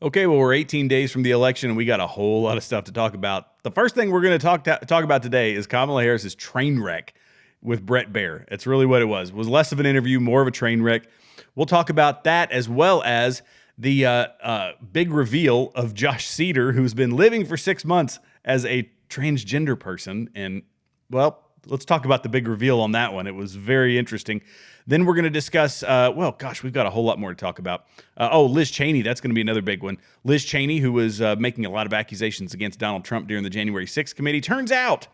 Okay, well, we're 18 days from the election, and we got a whole lot of stuff to talk about. The first thing we're going to talk about today is Kamala Harris's train wreck with Baier. It's really what it was. It was less of an interview, more of a train wreck. We'll talk about that as well as the big reveal of Josh Seiter, who's been living for 6 months as a transgender person. And, well, let's talk about the big reveal on that one. It was very interesting. Then we're going to discuss, we've got a whole lot more to talk about. Liz Cheney, that's going to be another big one. Liz Cheney, who was making a lot of accusations against Donald Trump during the January 6th committee, turns out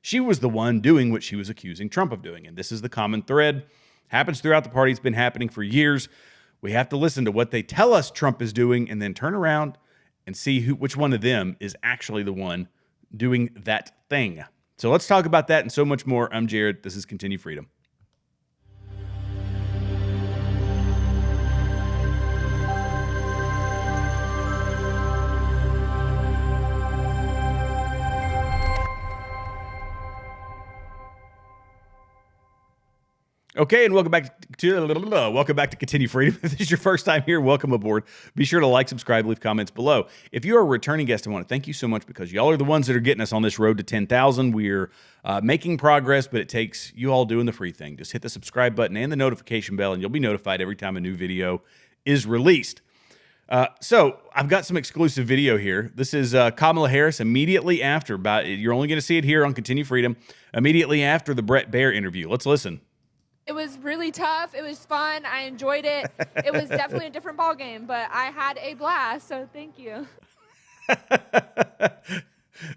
she was the one doing what she was accusing Trump of doing. And this is the common thread. Happens throughout the party. It's been happening for years. We have to listen to what they tell us Trump is doing and then turn around and see which one of them is actually the one doing that thing. So let's talk about that and so much more. I'm Jared. This is Continue Freedom. Okay, and welcome back to Continue Freedom. If this is your first time here, welcome aboard. Be sure to like, subscribe, leave comments below. If you're a returning guest, I want to thank you so much because y'all are the ones that are getting us on this road to 10,000. We're making progress, but it takes you all doing the free thing. Just hit the subscribe button and the notification bell, and you'll be notified every time a new video is released. So I've got some exclusive video here. This is Kamala Harris immediately after, you're only going to see it here on Continue Freedom, immediately after the Baier interview. Let's listen. It was really tough. It was fun. I enjoyed it. It was definitely a different ballgame, but I had a blast, so thank you.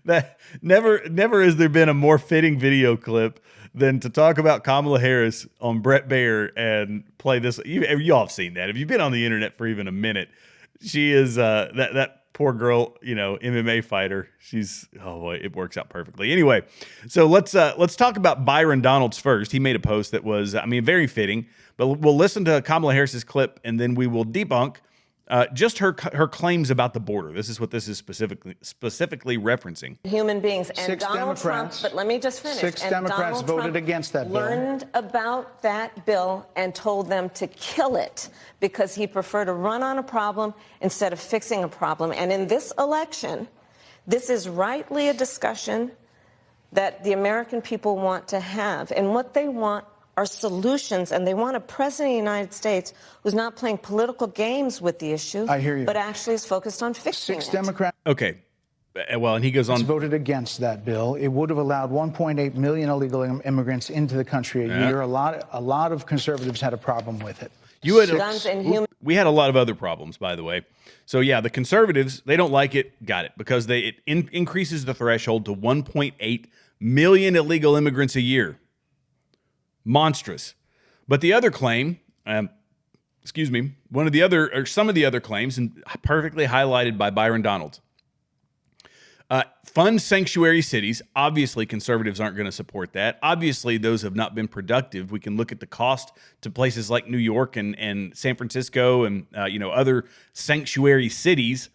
That never has there been a more fitting video clip than to talk about Kamala Harris on Baier and play this. You all have seen that. If you've been on the internet for even a minute, she is that poor girl, MMA fighter. It works out perfectly. Anyway, so let's talk about Byron Donalds first. He made a post that was, very fitting. But we'll listen to Kamala Harris's clip, and then we will debunk just her claims about the border. This is what this is specifically referencing. Human beings and Six Donald Democrats, Trump. But let me just finish. Six Democrats voted against that bill. Learned about that bill and told them to kill it because he preferred to run on a problem instead of fixing a problem. And in this election, this is rightly a discussion that the American people want to have, and what they want are solutions, and they want a president of the United States who's not playing political games with the issue. I hear you. But actually is focused on fixing Six it. Democrats Okay. Well, and he goes on. voted against that bill. It would have allowed 1.8 million illegal immigrants into the country a year. A lot of conservatives had a problem with it. Guns and human. We had a lot of other problems, by the way. So yeah, the conservatives, they don't like it. Got it. Because it increases the threshold to 1.8 million illegal immigrants a year. Monstrous. But the other claim, some of the other claims, and perfectly highlighted by Byron Donalds. Fund sanctuary cities. Obviously, conservatives aren't going to support that. Obviously, those have not been productive. We can look at the cost to places like New York and San Francisco and other sanctuary cities.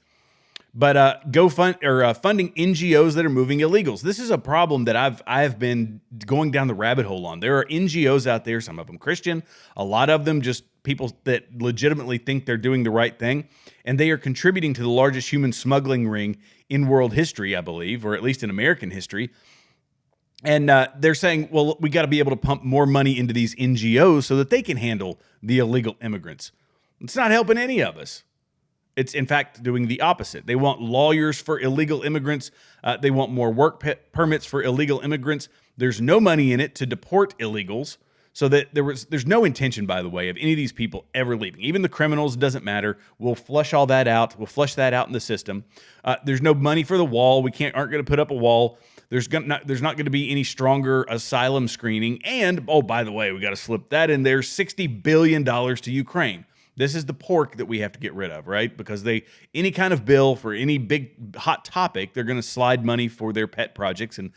But funding NGOs that are moving illegals. This is a problem that I've been going down the rabbit hole on. There are NGOs out there, some of them Christian, a lot of them just people that legitimately think they're doing the right thing, and they are contributing to the largest human smuggling ring in world history, I believe, or at least in American history. And they're saying, well, we got to be able to pump more money into these NGOs so that they can handle the illegal immigrants. It's not helping any of us. It's, in fact, doing the opposite. They want lawyers for illegal immigrants. They want more work permits for illegal immigrants. There's no money in it to deport illegals. So that there's no intention, by the way, of any of these people ever leaving. Even the criminals, doesn't matter. We'll flush all that out. We'll flush that out in the system. There's no money for the wall. We aren't going to put up a wall. There's not going to be any stronger asylum screening. And, oh, by the way, we got to slip that in there, $60 billion to Ukraine. This is the pork that we have to get rid of, right? Because any kind of bill for any big hot topic, they're going to slide money for their pet projects. And,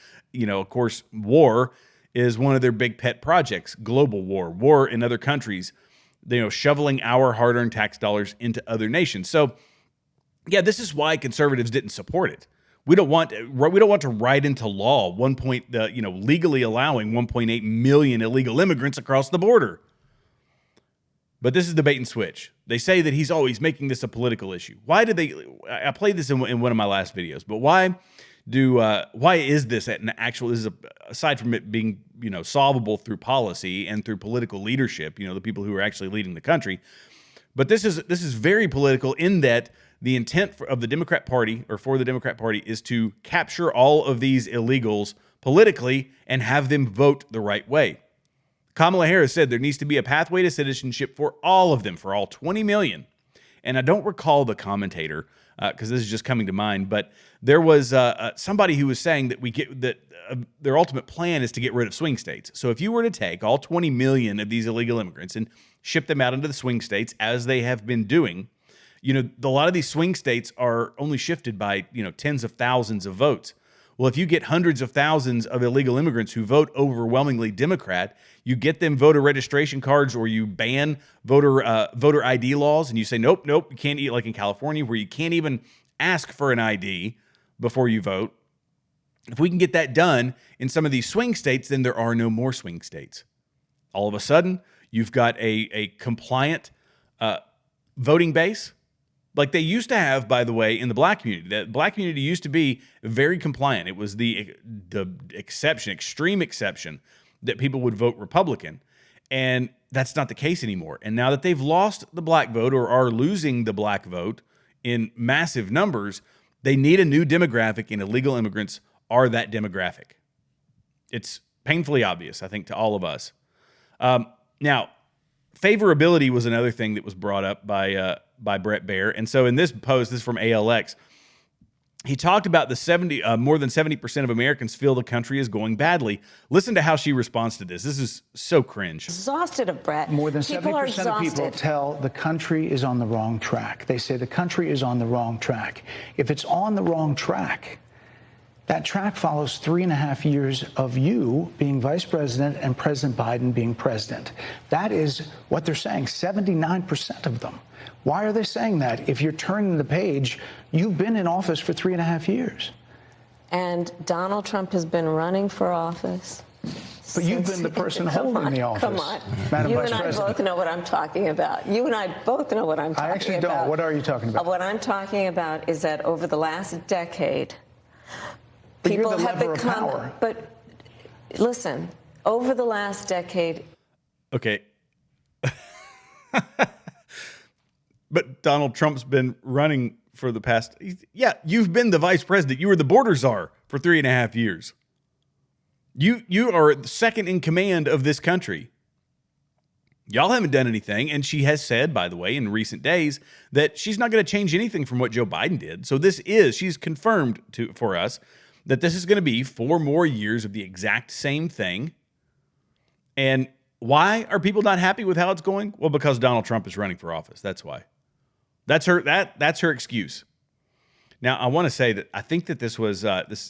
of course, war is one of their big pet projects, global war in other countries, shoveling our hard-earned tax dollars into other nations. So, yeah, this is why conservatives didn't support it. We don't want to write into law legally allowing 1.8 million illegal immigrants across the border. But this is the bait and switch. They say that he's always making this a political issue. Why did they? I played this in one of my last videos, but why is this an actual? This is aside from it being solvable through policy and through political leadership. The people who are actually leading the country. But this is very political in that the intent of the Democrat Party or for the Democrat Party is to capture all of these illegals politically and have them vote the right way. Kamala Harris said there needs to be a pathway to citizenship for all of them, for all 20 million. And I don't recall the commentator because this is just coming to mind, but there was somebody who was saying that their ultimate plan is to get rid of swing states. So if you were to take all 20 million of these illegal immigrants and ship them out into the swing states, as they have been doing, a lot of these swing states are only shifted by tens of thousands of votes. Well, if you get hundreds of thousands of illegal immigrants who vote overwhelmingly Democrat, you get them voter registration cards, or you ban voter ID laws, and you say, nope, you can't eat, like in California, where you can't even ask for an ID before you vote. If we can get that done in some of these swing states, then there are no more swing states. All of a sudden, you've got a compliant voting base, like they used to have, by the way, in the black community. The black community used to be very compliant. It was the exception, extreme exception, that people would vote Republican. And that's not the case anymore. And now that they've lost the black vote or are losing the black vote in massive numbers, they need a new demographic, and illegal immigrants are that demographic. It's painfully obvious, I think, to all of us. Now, favorability was another thing that was brought up by Brett Baier. And so in this post, this is from ALX, he talked about more than 70% of Americans feel the country is going badly. Listen to how she responds to this. This is so cringe. Exhausted of Brett. More than 70% of people tell the country is on the wrong track. They say the country is on the wrong track. If it's on the wrong track, that track follows 3.5 years of you being vice president and President Biden being president. That is what they're saying, 79% of them. Why are they saying that? If you're turning the page, you've been in office for 3.5 years. And Donald Trump has been running for office. But you've been the person holding the office. Come on. Madam You Vice and I President. both know what I'm talking about. You and I both know what I'm talking about. I actually don't. What are you talking about? What I'm talking about is that over the last decade, But people you're the have lever of become. power. But listen, over the last decade. Okay. But Donald Trump's been running for the past. Yeah, you've been the vice president. You were the border czar for 3.5 years. You are second in command of this country. Y'all haven't done anything. And she has said, by the way, in recent days, that she's not going to change anything from what Joe Biden did. So she's confirmed for us that this is going to be 4 more years of the exact same thing. And why are people not happy with how it's going? Well, because Donald Trump is running for office. That's why. That's her excuse. Now, I want to say that I think that this was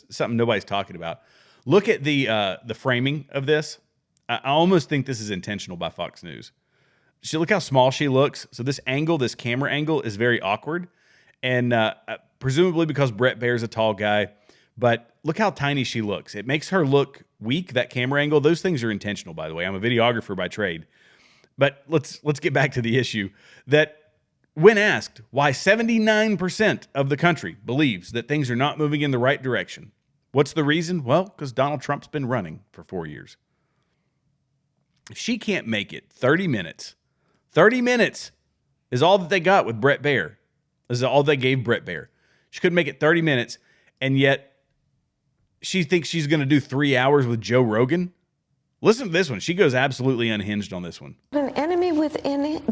something nobody's talking about. Look at the framing of this. I almost think this is intentional by Fox News. Look how small she looks. So this camera angle is very awkward. And presumably because Brett Baier's a tall guy. But look how tiny she looks. It makes her look weak, that camera angle. Those things are intentional, by the way. I'm a videographer by trade. But let's get back to the issue that when asked why 79% of the country believes that things are not moving in the right direction, what's the reason? Well, because Donald Trump's been running for 4 years. If she can't make it 30 minutes is all that they got with Brett Baier. This is all they gave Brett Baier. She couldn't make it 30 minutes, and yet she thinks she's going to do 3 hours with Joe Rogan. Listen to this one. She goes absolutely unhinged on this one. An enemy within,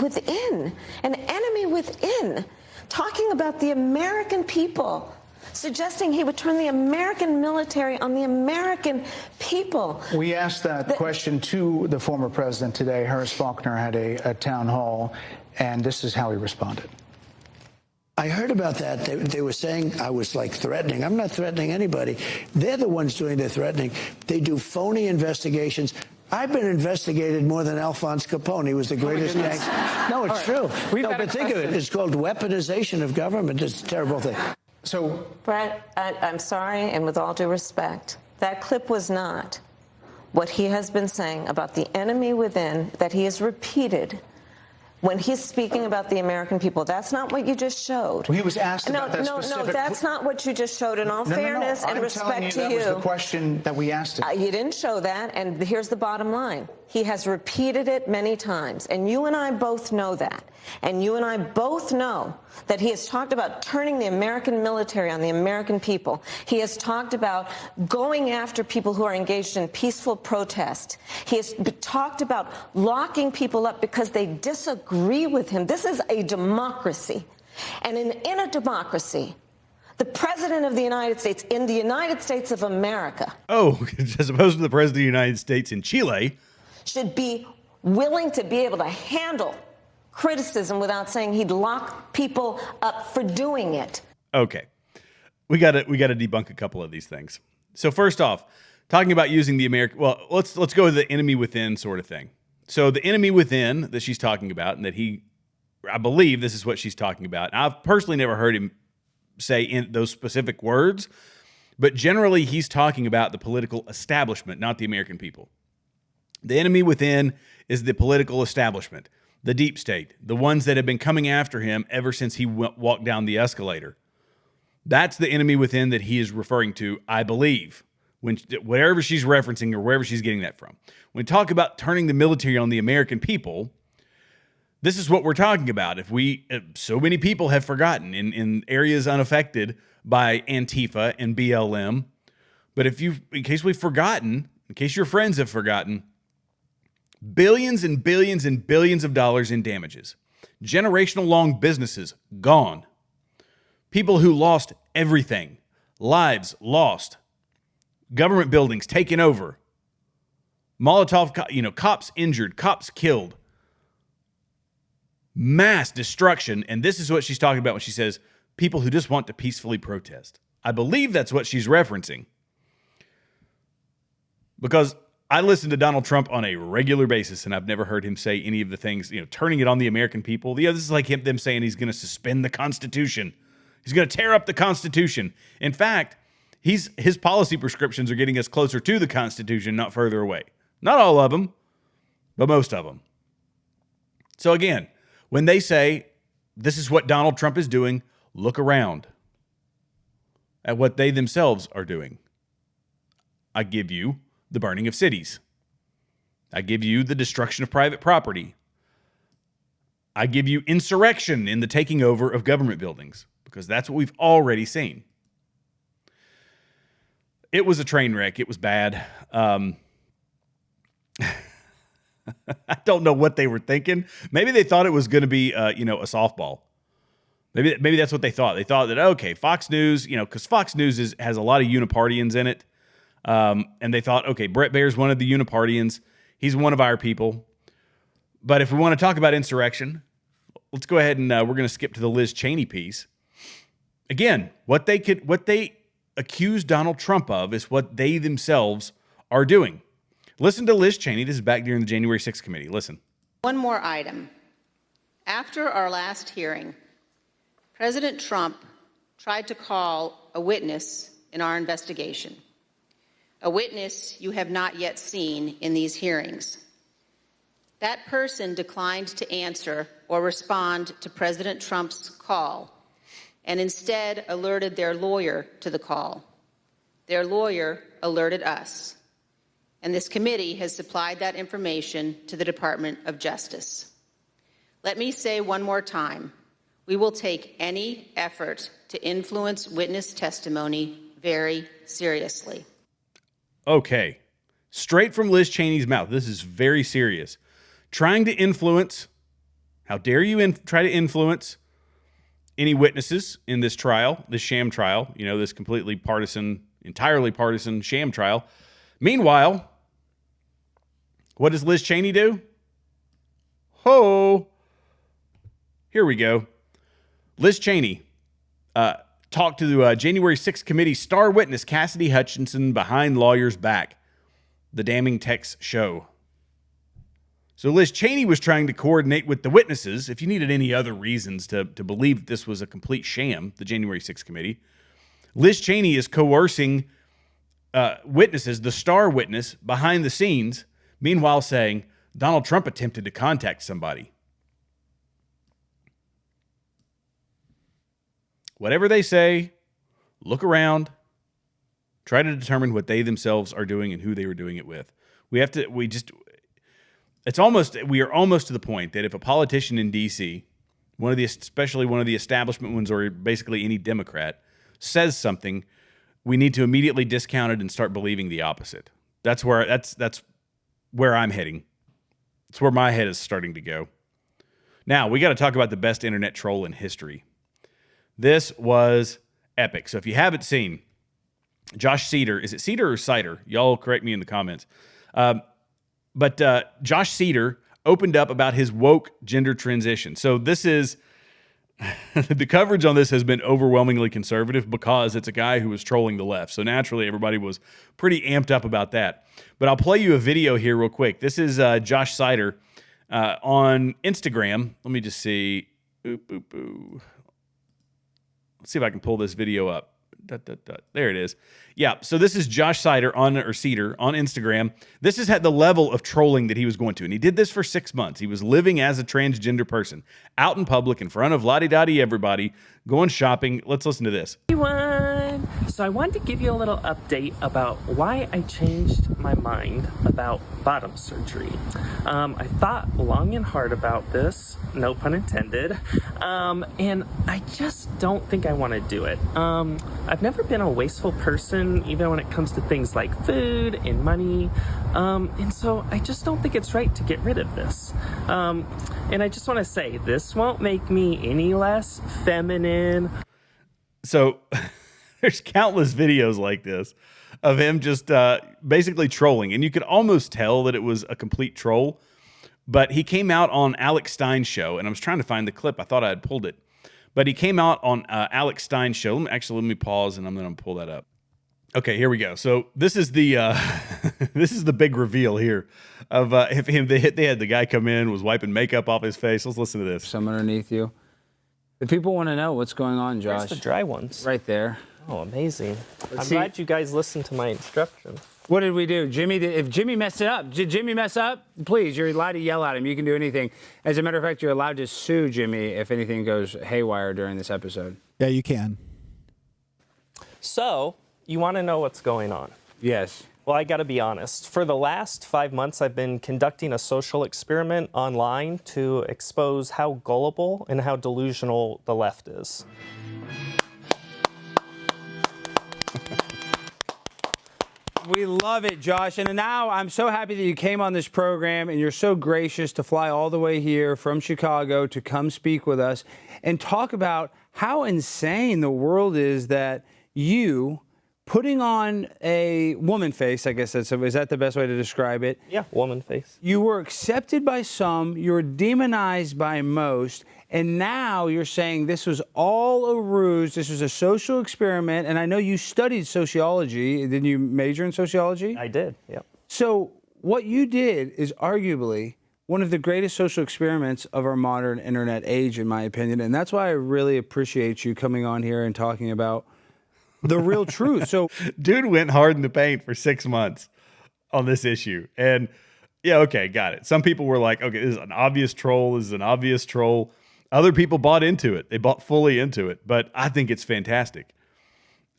an enemy within, talking about the American people, suggesting he would turn the American military on the American people. We asked that question to the former president today. Harris Faulkner had a town hall, and this is how he responded. I heard about that. They were saying I was like threatening. I'm not threatening anybody. They're the ones doing the threatening. They do phony investigations. I've been investigated more than Alphonse Capone. He was the greatest gangster. No, it's true. No, but think of it. It's called weaponization of government. It's a terrible thing. So, Brett, I'm sorry, and with all due respect, that clip was not what he has been saying about the enemy within that he has repeated when he's speaking about the American people. That's not what you just showed. Well, he was asked about that specific... No, that's not what you just showed. In all fairness and respect to you, that was the question that we asked him. You didn't show that, and here's the bottom line. He has repeated it many times, and you and I both know that. And you and I both know that he has talked about turning the American military on the American people. He has talked about going after people who are engaged in peaceful protest. He has talked about locking people up because they disagree with him. This is a democracy. And in a democracy, the President of the United States, in the United States of America... Oh, as opposed to the President of the United States in Chile... should be willing to be able to handle criticism without saying he'd lock people up for doing it. Okay. We got to debunk a couple of these things. So first off, talking about using the American, well, let's go with the enemy within sort of thing. So the enemy within that she's talking about, and that I believe this is what she's talking about. I've personally never heard him say in those specific words, but generally he's talking about the political establishment, not the American people. The enemy within is the political establishment, the deep state, the ones that have been coming after him ever since he walked down the escalator. That's the enemy within that he is referring to, I believe, wherever she's referencing or wherever she's getting that from. When we talk about turning the military on the American people, this is what we're talking about. So many people have forgotten in areas unaffected by Antifa and BLM. But in case we've forgotten, in case your friends have forgotten, billions and billions and billions of dollars in damages. Generational long businesses gone. People who lost everything. Lives lost. Government buildings taken over. Cops injured, cops killed. Mass destruction. And this is what she's talking about when she says people who just want to peacefully protest. I believe that's what she's referencing. Because I listen to Donald Trump on a regular basis, and I've never heard him say any of the things, turning it on the American people. This is like them saying he's going to suspend the Constitution. He's going to tear up the Constitution. In fact, his policy prescriptions are getting us closer to the Constitution, not further away. Not all of them, but most of them. So again, when they say this is what Donald Trump is doing, look around at what they themselves are doing. I give you the burning of cities. I give you the destruction of private property. I give you insurrection in the taking over of government buildings, because that's what we've already seen. It was a train wreck. It was bad. I don't know what they were thinking. Maybe they thought it was going to be, a softball. Maybe that's what they thought. They thought that, okay, Fox News, because Fox News has a lot of unipartians in it. And they thought, okay, Brett Baier's one of the unipartians. He's one of our people. But if we want to talk about insurrection, let's go ahead and we're going to skip to the Liz Cheney piece. Again, what they accuse Donald Trump of is what they themselves are doing. Listen to Liz Cheney. This is back during the January 6th committee. Listen. One more item. After our last hearing, President Trump tried to call a witness in our investigation. A witness you have not yet seen in these hearings. That person declined to answer or respond to President Trump's call and instead alerted their lawyer to the call. Their lawyer alerted us, and this committee has supplied that information to the Department of Justice. Let me say one more time, we will take any effort to influence witness testimony very seriously. Okay, straight from Liz Cheney's mouth. This is very serious. Trying to influence, how dare you try to influence any witnesses in this trial, this sham trial, this completely partisan, entirely partisan sham trial. Meanwhile, what does Liz Cheney do? Here we go. Liz Cheney talked to the January 6th committee star witness Cassidy Hutchinson behind lawyers' back. The damning text show. So Liz Cheney was trying to coordinate with the witnesses. If you needed any other reasons to believe that this was a complete sham, the January 6th committee, Liz Cheney is coercing witnesses, the star witness, behind the scenes, meanwhile saying Donald Trump attempted to contact somebody. whatever they say, look around, try to determine what they themselves are doing and who they were doing it with. We are almost to the point that if a politician in DC, especially one of the establishment ones, or basically any Democrat, says something, we need to immediately discount it and start believing the opposite. That's where I'm heading. It's where my head is starting to go. Now, we got to talk about the best internet troll in history. This was epic. So if you haven't seen Josh Seiter, is it Seiter or Seiter? Y'all correct me in the comments. But Josh Seiter opened up about his woke gender transition. So this is, the coverage on this has been overwhelmingly conservative because it's a guy who was trolling the left. So naturally, everybody was pretty amped up about that. But I'll play you a video here real quick. This is Josh Seiter on Instagram. Let me just see. Let's see if I can pull this video up. There it is. Yeah, so this is Josh Seiter on Instagram. This is the level of trolling that he was going to. And he did this for 6 months. He was living as a transgender person, out in public, in front of la-di-da-di everybody, going shopping. Let's listen to this. Everyone! So I wanted to give you a little update about why I changed my mind about bottom surgery. I thought long and hard about this, no pun intended, and I just don't think I want to do it. I've never been a wasteful person, even when it comes to things like food and money, and so I just don't think it's right to get rid of this. And I just want to say, this won't make me any less feminine. So there's countless videos like this of him just basically trolling. And you could almost tell that it was a complete troll. But he came out on Alex Stein's show, and I was trying to find the clip. I thought I had pulled it. But he came out on Alex Stein's show. Let me pause, and I'm going to pull that up. Okay, here we go. So this is the this is the big reveal here of him. They had the guy come in, was wiping makeup off his face. Let's listen to this. Some underneath you. The people want to know what's going on, Josh. Where's the dry ones? Right there. Oh, amazing. I'm glad you guys listened to my instructions. What did we do? If Jimmy messed it up, did Jimmy mess up? Please, you're allowed to yell at him. You can do anything. As a matter of fact, you're allowed to sue Jimmy if anything goes haywire during this episode. Yeah, you can. So, you want to know what's going on? Yes. Well, I got to be honest. For the last 5 months, I've been conducting a social experiment online to expose how gullible and how delusional the left is. We love it, Josh. And now I'm so happy that you came on this program and you're so gracious to fly all the way here from Chicago to come speak with us and talk about how insane the world is that you putting on a woman face, I guess is that the best way to describe it? Yeah, woman face. You were accepted by some, you were demonized by most, and now you're saying this was all a ruse, this was a social experiment, and I know you studied sociology. Didn't you major in sociology? I did, yeah. So what you did is arguably one of the greatest social experiments of our modern internet age, in my opinion, and that's why I really appreciate you coming on here and talking about the real truth. So, dude went hard in the paint for 6 months on this issue. And yeah, okay, got it. Some people were like, okay, this is an obvious troll. This is an obvious troll. Other people bought into it. They bought fully into it. But I think it's fantastic.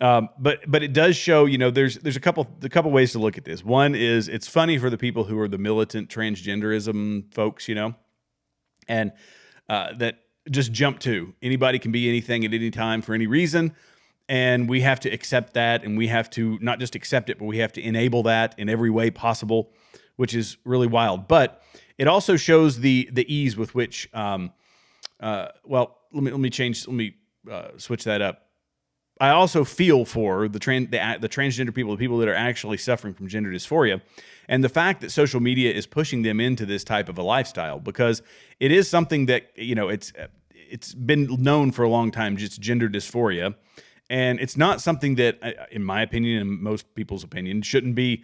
But it does show, there's a couple ways to look at this. One is it's funny for the people who are the militant transgenderism folks, and that just jump to anybody can be anything at any time for any reason. And we have to accept that, and we have to not just accept it, but we have to enable that in every way possible, which is really wild. But it also shows the ease with which, well, let me switch that up. I also feel for the transgender people, the people that are actually suffering from gender dysphoria, and the fact that social media is pushing them into this type of a lifestyle, because it is something that it's been known for a long time, just gender dysphoria. And it's not something that, in my opinion and most people's opinion, shouldn't be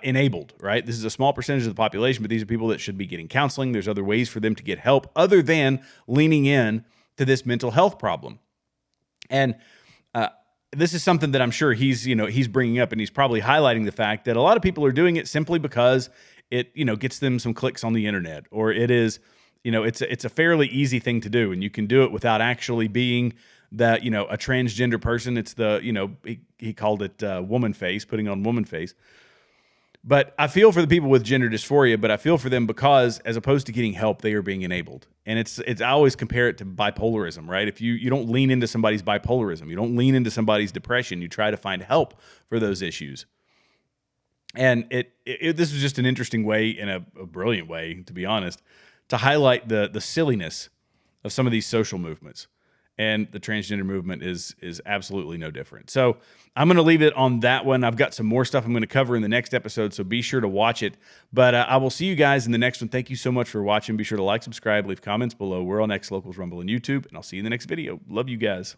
enabled, right? This is a small percentage of the population, but these are people that should be getting counseling. There's other ways for them to get help other than leaning in to this mental health problem. And this is something that I'm sure he's bringing up, and he's probably highlighting the fact that a lot of people are doing it simply because it, gets them some clicks on the internet, or it is, it's a fairly easy thing to do, and you can do it without actually being that, a transgender person, it's the, he called it woman face, putting on woman face. But I feel for the people with gender dysphoria, but I feel for them because as opposed to getting help, they are being enabled. And it's I always compare it to bipolarism, right? If you don't lean into somebody's bipolarism, you don't lean into somebody's depression, you try to find help for those issues. And this was just an interesting way, and a brilliant way, to be honest, to highlight the silliness of some of these social movements. And the transgender movement is absolutely no different. So I'm going to leave it on that one. I've got some more stuff I'm going to cover in the next episode, so be sure to watch it. But I will see you guys in the next one. Thank you so much for watching. Be sure to like, subscribe, leave comments below. We're on X Locals, Rumble, and YouTube, and I'll see you in the next video. Love you guys.